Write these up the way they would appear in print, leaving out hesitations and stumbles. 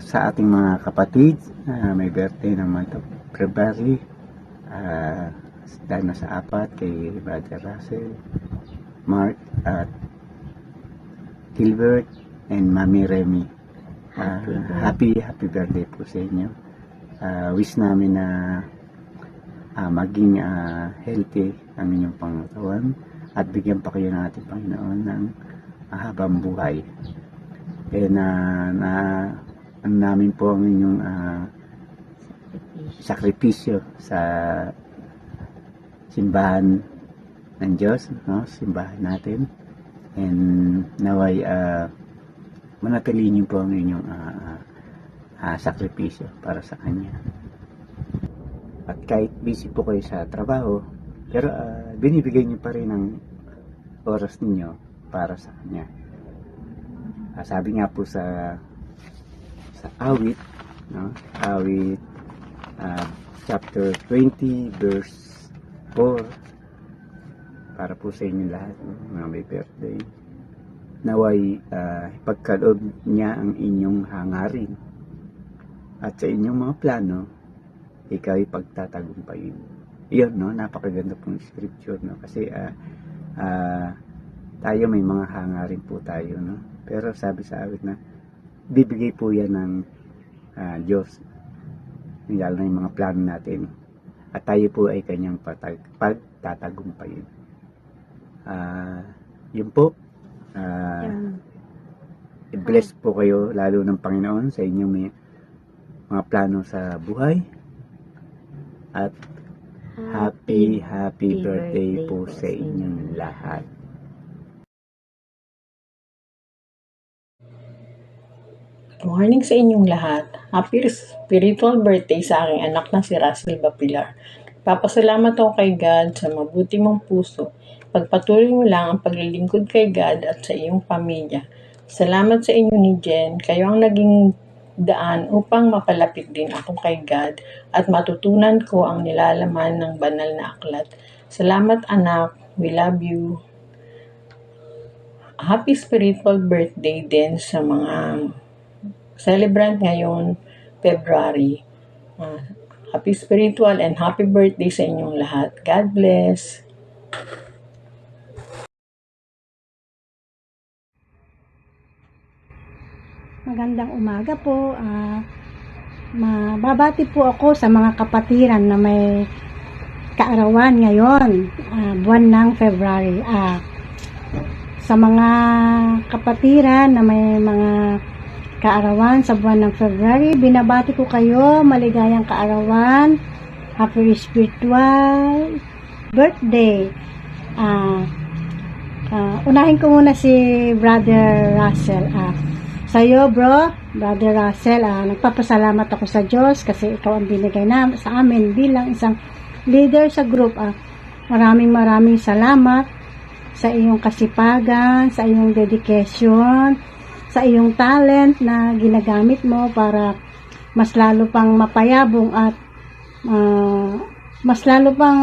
sa ating mga kapatid may birthday ng month of February, dahil na sa apat kay Brother Russell, Mark at Gilbert and Mami Remy. Happy birthday po sa inyo. Wish namin na maging healthy ang inyong pangatawan at bigyan pa kayo ng ating Panginoon ng habang buhay. Ano namin po ang inyong sakripisyo sa simbahan ng Diyos, no? Simbahan natin, and naway manatili niyo po ang inyong sakripisyo para sa Kanya. At kahit busy po kayo sa trabaho, pero binibigay niyo pa rin ang oras ninyo para sa Kanya. Sabi nga po sa awit, no? Awit chapter 20 verse 4, para po sa inyo lahat, mga may birthday, naway ipagkaloob niya ang inyong hangarin at sa inyong mga plano ikaw ay pagtatagumpayin. Iyon, no? Napakaganda pong scripture, no? Kasi tayo may mga hangarin po tayo, no? Pero sabi sa awit na bibigay po yan ng Diyos, lalo na yung mga plano natin, at tayo po ay kanyang pagtatagumpayin. Yun po, i-bless po kayo lalo ng Panginoon sa inyong mga plano sa buhay, at happy birthday po sa inyong lahat. Morning sa inyong lahat. Happy spiritual birthday sa aking anak na si Russell Bapilar. Papasalamat ako kay God sa mabuti mong puso. Pagpatuloy mo lang ang paglilingkod kay God at sa iyong pamilya. Salamat sa inyo ni Jen. Kayo ang naging daan upang mapalapit din ako kay God at matutunan ko ang nilalaman ng banal na aklat. Salamat anak. We love you. Happy spiritual birthday din sa mga celebrant ngayon, February. Happy spiritual and happy birthday sa inyong lahat. God bless. Magandang umaga po. Mababati po ako sa mga kapatiran na may kaarawan ngayon, buwan ng February. Sa mga kapatiran na may mga kaarawan sa buwan ng February, binabati ko kayo, maligayang kaarawan, happy spiritual birthday. Unahin ko muna si Brother Russell. Sa'yo Brother Russell, nagpapasalamat ako sa Diyos kasi ikaw ang binigay na sa amin bilang isang leader sa group. Maraming salamat sa iyong kasipagan, sa iyong dedication, sa iyong talent na ginagamit mo para mas lalo pang mapayabong at mas lalo pang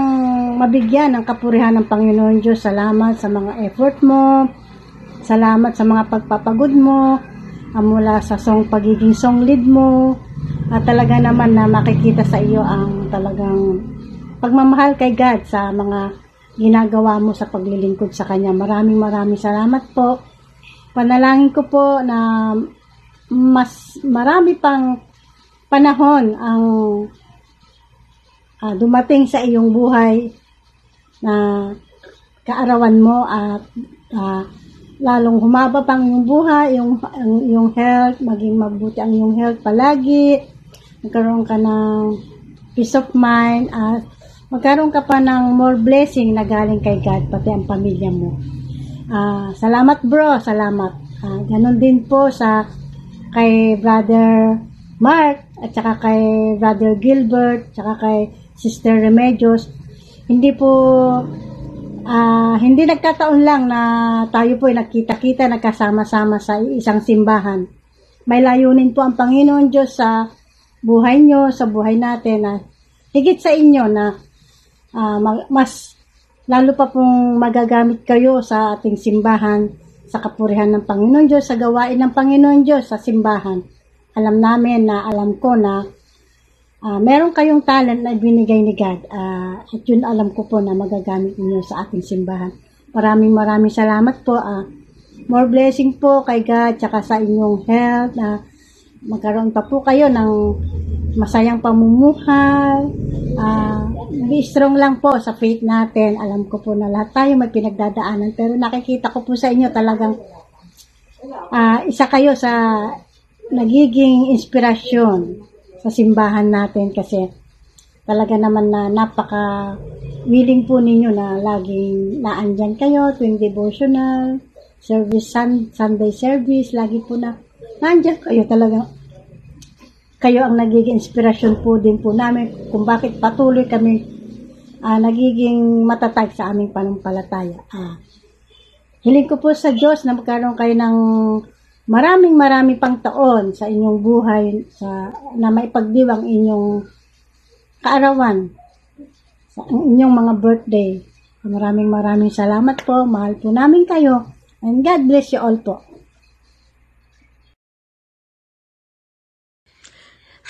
mabigyan ng kapurihan ng Panginoon Diyos. Salamat sa mga effort mo, salamat sa mga pagpapagod mo, mula sa pagiging song lead mo, at talaga naman na makikita sa iyo ang talagang pagmamahal kay God sa mga ginagawa mo sa paglilingkod sa Kanya. Maraming salamat po. Panalangin ko po na mas marami pang panahon ang dumating sa iyong buhay na kaarawan mo, at lalong humaba pang iyong buhay, iyong health, maging mabuti ang iyong health palagi, magkaroon ka ng peace of mind, at magkaroon ka pa ng more blessing na galing kay God, pati ang pamilya mo. Salamat bro, salamat. Ganon din po kay Brother Mark, at saka kay Brother Gilbert, at saka kay Sister Remedios. Hindi nagkataon lang na tayo po ay nagkita-kita, nagkasama-sama sa isang simbahan. May layunin po ang Panginoon Diyos sa buhay nyo, sa buhay natin, na higit sa inyo na mas lalo pa pong magagamit kayo sa ating simbahan, sa kapurihan ng Panginoon Diyos, sa gawain ng Panginoon Diyos sa simbahan. alam namin na alam ko na meron kayong talent na binigay ni God. At yun alam ko po na magagamit niyo sa ating simbahan. Maraming salamat po. More blessing po kay God tsaka sa inyong health. Magkaroon pa po kayo ng masayang pamumuhay. Be strong lang po sa faith natin. Alam ko po na lahat tayo may pinagdadaanan. Pero nakikita ko po sa inyo talagang isa kayo sa nagiging inspirasyon sa simbahan natin kasi talaga naman na napaka willing po ninyo na laging naandyan kayo tuwing devotional service, Sunday service, lagi po na naandyan kayo talaga. Kayo ang nagiging inspirasyon po din po namin kung bakit patuloy kami nagiging matatag sa aming panumpalataya. Hiling ko po sa Diyos na magkaroon kayo ng marami pang taon sa inyong buhay na maipagdiwang inyong kaarawan sa inyong mga birthday. Maraming salamat po. Mahal po namin kayo. And God bless you all po.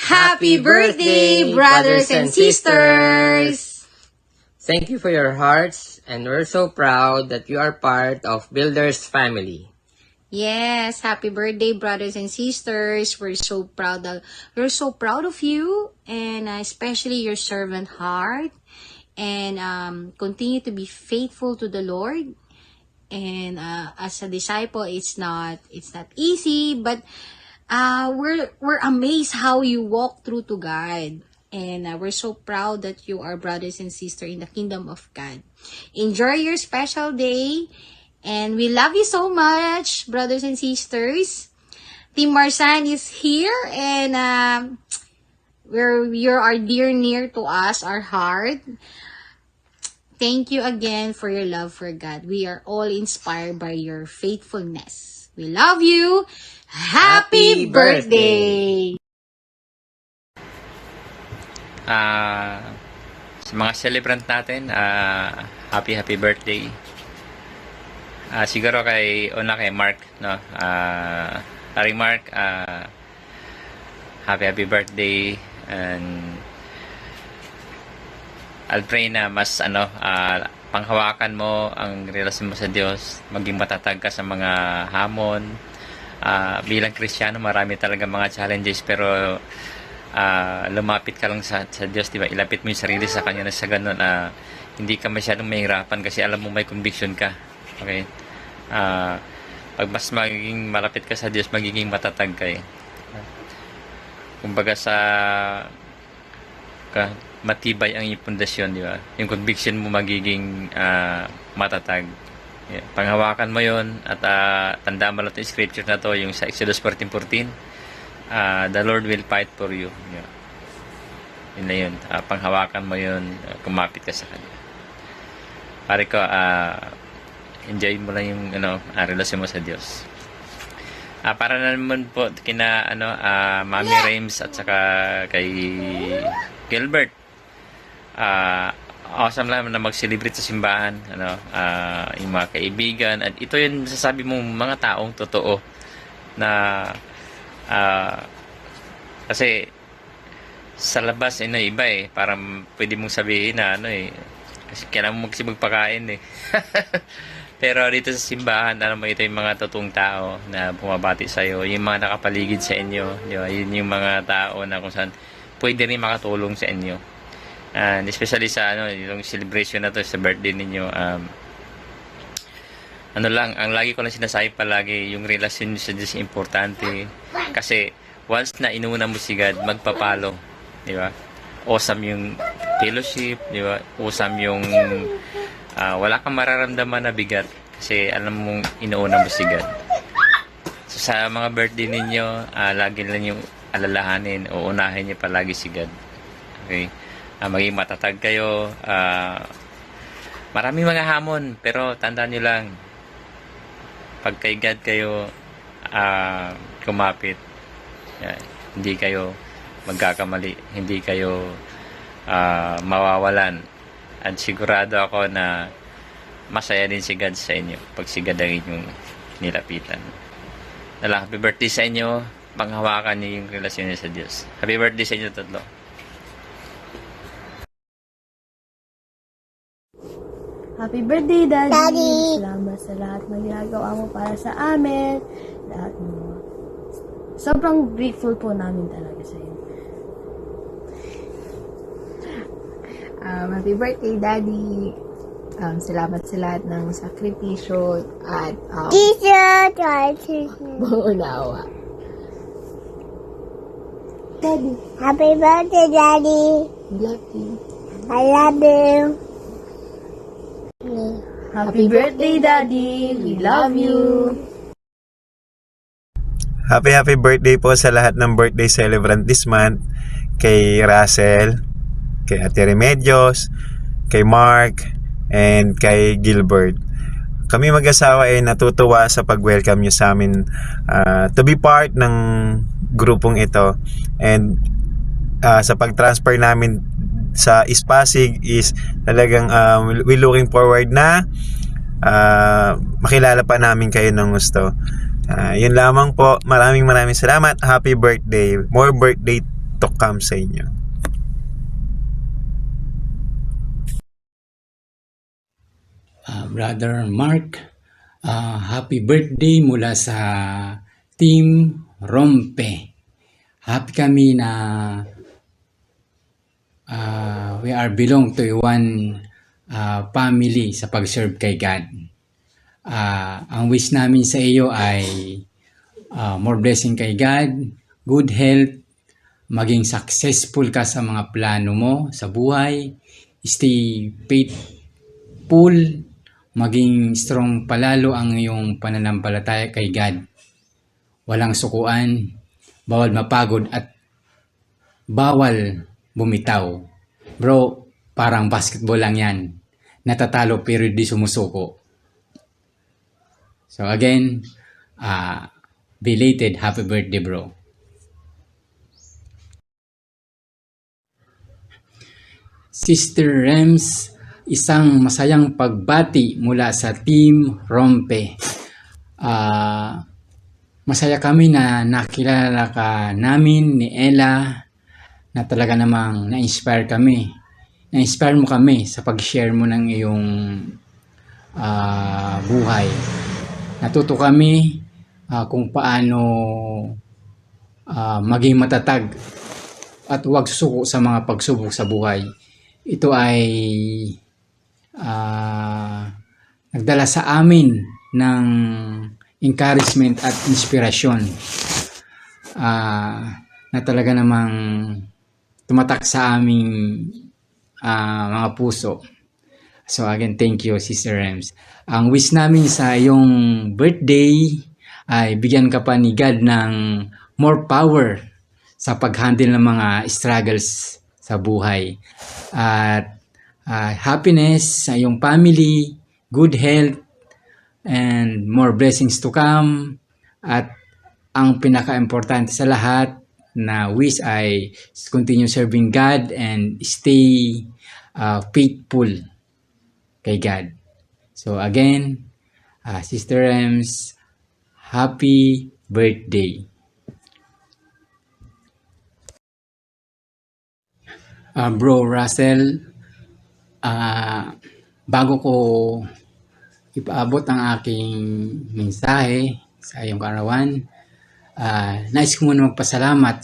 Happy birthday, brothers and sisters! Thank you for your hearts, and we're so proud that you are part of Builders family. Yes, happy birthday, brothers and sisters. We're so proud of you, and especially your servant heart. And continue to be faithful to the Lord. And as a disciple, it's not easy, but we're amazed how you walk through to God. And we're so proud that you are brothers and sisters in the kingdom of God. Enjoy your special day. And we love you so much, brothers and sisters. Team Marsan is here. And you are near to us, our heart. Thank you again for your love for God. We are all inspired by your faithfulness. We love you. Happy birthday! Sa mga celebrant natin, happy birthday. Siguro kay Mark, no? Haring Mark, happy birthday, and I'll pray na mas panghawakan mo ang relasyon mo sa Diyos, maging matatag ka sa mga hamon. Bilang Kristiyano, marami talaga mga challenges, pero lumapit ka lang sa Diyos, diba? Ilapit mo yung sarili sa Kanya na sa ganun, hindi ka masyadong mahirapan kasi alam mo may conviction ka. Okay? Pag mas magiging malapit ka sa Diyos, magiging matatag ka eh. Kumbaga matibay ang iyong pundasyon, di ba? Yung conviction mo magiging matatag. Yeah. Panghawakan mo yon at tandaan mo lang yung scripture na to, yung sa Exodus 14:14. The Lord will fight for you. Yeah. Yun na yun. Panghawakan mo yun, kumapit ka sa Kanya. Pare ko, enjoy mo lang yung relasyon mo sa Diyos. Para naman po kina Mami Rames at saka kay Gilbert. Awesome lang na mag-celebrate sa simbahan, yung mga kaibigan, at ito yung sasabi mong mga taong totoo na kasi sa labas iba parang pwede mong sabihin na kasi kailangan mo magpakain pero dito sa simbahan, ito yung mga totoong tao na bumabati sa'yo, yung mga nakapaligid sa inyo, di ba? Yun yung mga tao na kung saan pwede rin makatulong sa inyo. And especially sa yung celebration na to sa birthday ninyo, ang lagi ko lang sinasabi palagi, yung relasyon nyo sa Diyos importante. Kasi once na inuna mo si God, magpapalo, di ba? Awesome yung fellowship, di ba? Awesome yung wala kang mararamdaman na bigat kasi alam mong inuuna mo si God. So sa mga birthday ninyo, lagi lang yung alalahanin o unahin niyo palagi si God. Okay? Maging matatag kayo. Maraming mga hamon, pero tandaan nyo lang, pag kay God kayo kumapit, hindi kayo magkakamali, hindi kayo mawawalan. At sigurado ako na masaya din si God sa inyo pag si God ang inyong nilapitan. Happy birthday sa inyo. panghawakan niyo yung relasyon niyo sa Diyos. Happy birthday sa inyo tatlo. Happy birthday, Daddy! Salamat sa lahat ng ginagawa mo para sa amin. Lahat mo. Sobrang grateful po namin talaga sa iyo. Happy birthday, Daddy. Salamat sa lahat ng sakripisyo at buong unawa. Daddy. Happy birthday, Daddy. Love you. I love you. Happy birthday, Daddy! We love you! Happy birthday po sa lahat ng birthday celebrant this month. Kay Russell, kay Ate Remedios, kay Mark, and kay Gilbert. Kami mag-asawa ay natutuwa sa pag-welcome nyo sa amin to be part ng grupong ito. And sa pag-transfer namin sa Ispasig is talagang we looking forward na makilala pa namin kayo ng gusto. Yun lamang po. Maraming salamat. Happy birthday. More birthday to come sa inyo. Brother Mark, happy birthday mula sa Team Rompe. Happy kami na we are belong to one family sa pag-serve kay God. Ang wish namin sa iyo ay more blessing kay God, good health, maging successful ka sa mga plano mo sa buhay, stay faithful, maging strong palalo ang iyong pananampalataya kay God. Walang sukuan, bawal mapagod at bawal bumitaw. Bro, parang basketball lang yan. Natatalo pero di sumusuko. So again, belated happy birthday, bro. Sister Rems, isang masayang pagbati mula sa Team Rompe. Masaya kami na nakilala ka namin ni Ella, na talaga namang na-inspire kami. Na-inspire mo kami sa pag-share mo ng iyong buhay. Natuto kami kung paano maging matatag at huwag susuko sa mga pagsubok sa buhay. Ito ay nagdala sa amin ng encouragement at inspirasyon na talaga namang tumatak sa aming mga puso. So again, thank you, Sister Rems. Ang wish namin sa iyong birthday ay bigyan ka pa ni God ng more power sa pag-handle ng mga struggles sa buhay. At happiness sa iyong family, good health, and more blessings to come. At ang pinaka-importante sa lahat na wish ay continue serving God and stay faithful kay God. So again, Sister Rems, happy birthday. Bro Russell, bago ko ipaabot ang aking mensahe sa iyong kaarawan, nais ko muna magpasalamat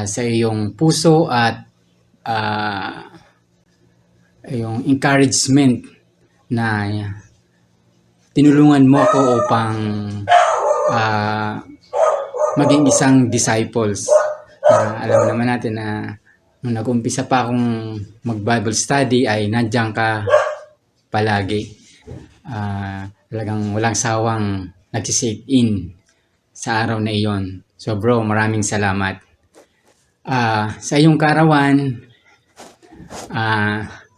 sa iyong puso at iyong encouragement na tinulungan mo ako upang maging isang disciples. Alam naman natin na nung nag-umpisa pa akong mag-Bible study ay nandiyan ka palagi. Talagang walang sawang nag-sit in sa araw na iyon. So bro, maraming salamat. Sa iyong kaarawan,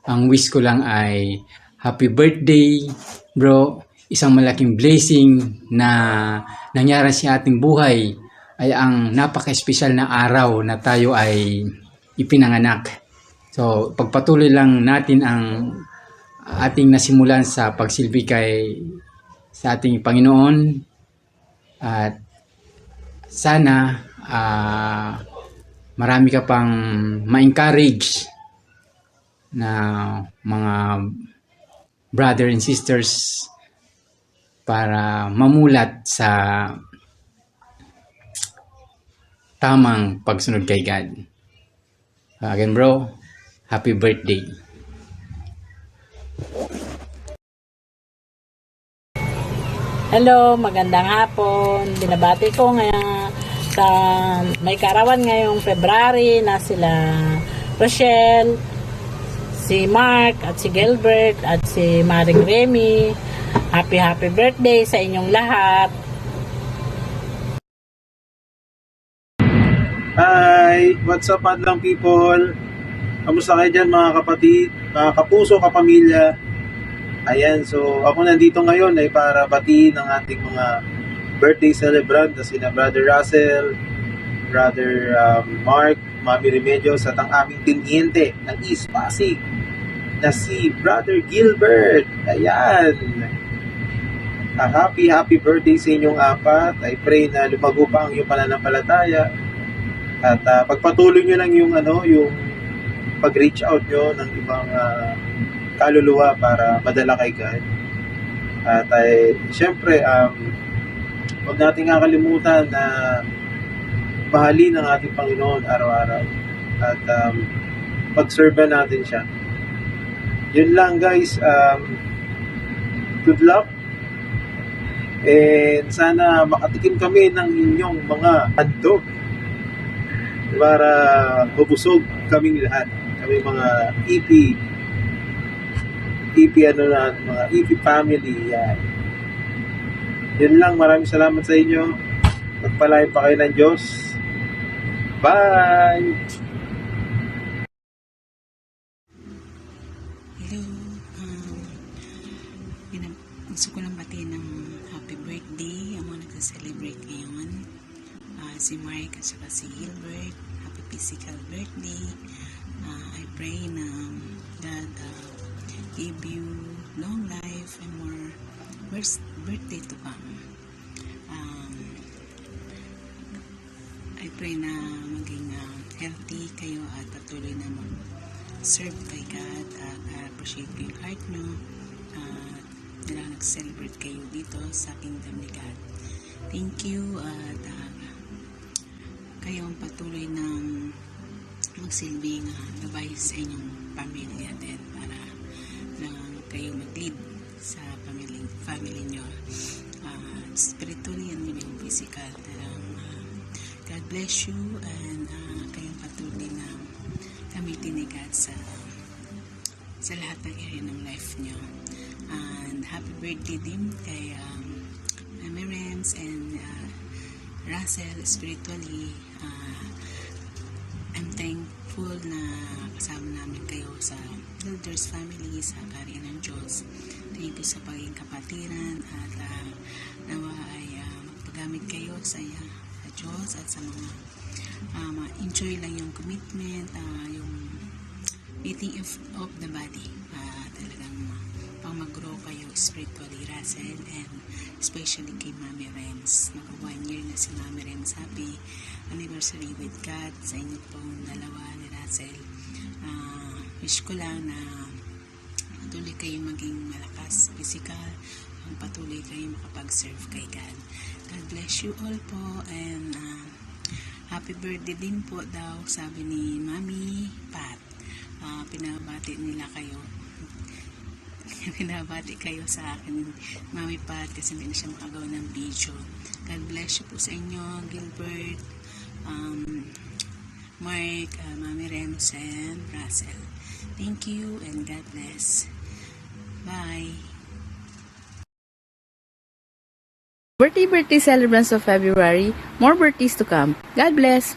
ang wish ko lang ay happy birthday, bro. Isang malaking blessing na nangyari sa ating buhay ay ang napaka-espesyal na araw na tayo ay ipinanganak. So, pagpatuloy lang natin ang ating nasimulan sa pagsilbi sa ating Panginoon at sana marami ka pang ma-encourage na mga brother and sisters para mamulat sa tamang pagsunod kay God. Again bro, happy birthday. Hello, magandang hapon. Binabati ko ngayon sa may karawan ngayong February na sila Rochelle, si Mark at si Gilbert at si Maring Remy. Happy birthday sa inyong lahat. Hi! What's up, Adlang people? Kamusta kayo dyan mga kapatid, mga kapuso, kapamilya? Ayan, so ako nandito ngayon ay para batiin ang ating mga birthday celebrant na sina Brother Russell, Brother Mark, Mami Remedios at ang aming tiniente ng East Pasig na si Brother Gilbert. Ayan! Happy birthday sa inyong apat. I pray na lumago pa ang iyong pananampalataya at pagpatuloy nyo lang yung pag-reach out nyo ng ibang kaluluwa para madala kay God. At siyempre, huwag natin kakalimutan na mahalin ang ating Panginoon araw-araw at pag-serve natin siya. Yun lang guys, good luck and sana makatikim kami ng inyong mga handog para mabusog kaming lahat. Kami mga mga EP family. Yan. Yun lang. Maraming salamat sa inyo. Magpalain pa kayo ng Diyos. Bye! Hello. Gusto ko lang batiin ng happy birthday. Ang mga nagsa-celebrate ngayon. Si Mark at saka si Gilbert. Happy physical birthday. I pray na God give you long life and more birthday to come. I pray na maging healthy kayo at patuloy na mag-serve kay God at appreciate ko yung heart nyo na nag-celebrate kayo dito sa Kingdom ni God. Thank you at kayo ang patuloy ng magsilbing gabay sa inyong pamilya din para kayo mag-lead sa family nyo spiritually and yung physical. God bless you and kayong patuloy na gamitin ni God sa lahat ng area ng life nyo. And happy birthday din kay Mami Rems and Russell. Spiritually I'm thankful na kasama namin kayo sa Builders Family sa Kaharian ng Diyos. Thank you sa pagiging kapatiran at nawa ay magpagamit kayo sa Diyos at sa mga enjoy lang yung commitment, yung meeting of the body. Talagang pang mag-grow kayo spiritually, Russell, and especially kay Mami Rems. Mag-1 year na si Mami Rems. Happy anniversary with God sa inyo pong dalawa ni Russell. Wish ko lang na patuloy kayo maging malakas physical, patuloy kayo makapag-serve kay God. God bless you all po and happy birthday din po daw sabi ni Mami Pat. Pinabati nila kayo. Pinabati kayo sa akin Mami Pat kasi hindi na siya makagawa ng video. God bless you po sa inyo, Gilbert, Mark, Mami Rems and Russell. Thank you and God bless. Bye. Birthday celebrants of February, more birthdays to come. God bless.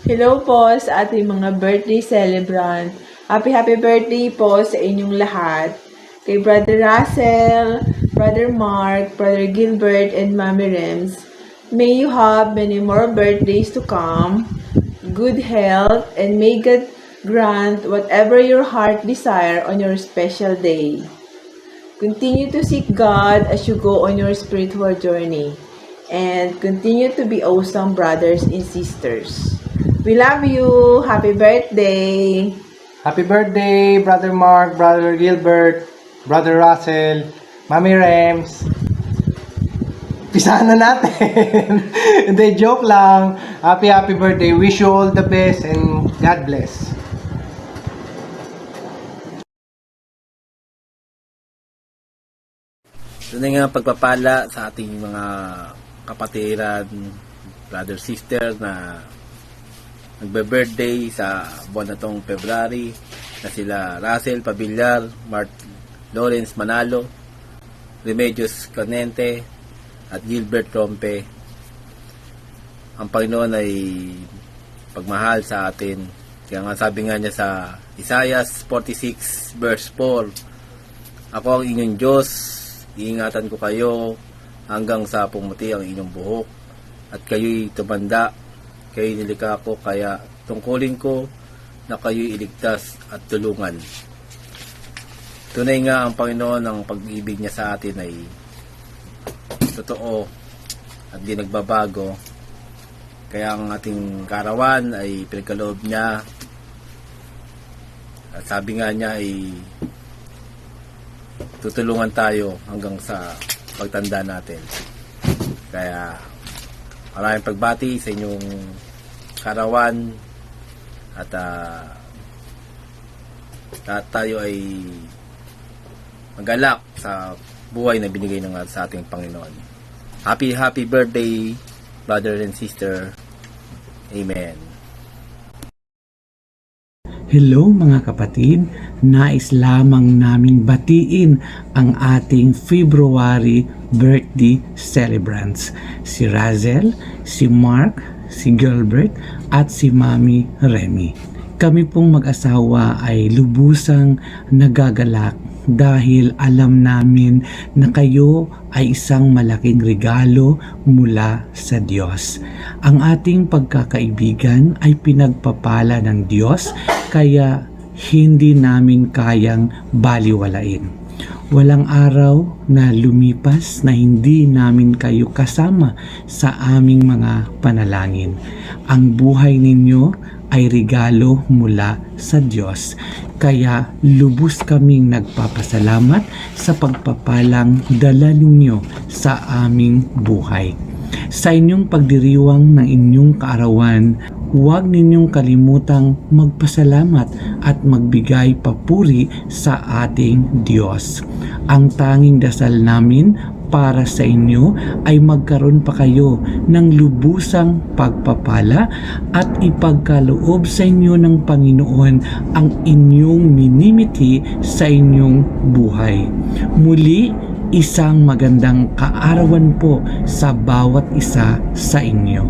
Hello po sa ating mga birthday celebrant. Happy birthday po sa inyong lahat. Kay Brother Russell, Brother Mark, Brother Gilbert, and Mami Rems. May you have many more birthdays to come, good health, and may God grant whatever your heart desire on your special day. Continue to seek God as you go on your spiritual journey. And continue to be awesome brothers and sisters. We love you. Happy birthday. Happy birthday, Brother Mark, Brother Gilbert, Brother Russell, Mami Rems. Pisahan na natin. Hindi, joke lang. Happy birthday. Wish you all the best and God bless. Tunay nga pagpapala sa ating mga kapatiran, brother, sister na nagbe-birthday sa buwan na tong February na sila Russell Pabillar, Mark Lawrence Manalo, Remedios Canente at Gilbert Rompe. Ang Panginoon ay pagmahal sa atin. Kaya nga sabi nga niya sa Isaiah 46 verse 4, ako ang inyong Diyos, iingatan ko kayo hanggang sa pumuti ang inyong buhok at kayo'y tumanda, kayo'y nilikha ko, kaya tungkulin ko na kayo'y iligtas at tulungan. Tunay nga ang Panginoon, ang pag-ibig niya sa atin ay totoo at di nagbabago. Kaya ang ating karawan ay pinagkaloob niya. At sabi nga niya ay tutulungan tayo hanggang sa pagtanda natin. Kaya maraming pagbati sa inyong karawan at tayo ay magalak sa buhay na binigay ng sa ating Panginoon. Happy birthday, brother and sister. Amen. Hello mga kapatid, nais lamang naming batiin ang ating February birthday celebrants. Si Razel, si Mark, si Gilbert at si Mami Remy. Kami pong mag-asawa ay lubusang nagagalak dahil alam namin na kayo ay isang malaking regalo mula sa Diyos. Ang ating pagkakaibigan ay pinagpapala ng Diyos, kaya hindi namin kayang baliwalain. Walang araw na lumipas na hindi namin kayo kasama sa aming mga panalangin. Ang buhay ninyo ay regalo mula sa Diyos. Kaya lubos kaming nagpapasalamat sa pagpapalang dala ninyo sa aming buhay. Sa inyong pagdiriwang ng inyong kaarawan, huwag ninyong kalimutang magpasalamat at magbigay papuri sa ating Diyos. Ang tanging dasal namin para sa inyo ay magkaroon pa kayo ng lubusang pagpapala at ipagkaloob sa inyo ng Panginoon ang inyong minimiti sa inyong buhay. Muli, isang magandang kaarawan po sa bawat isa sa inyo.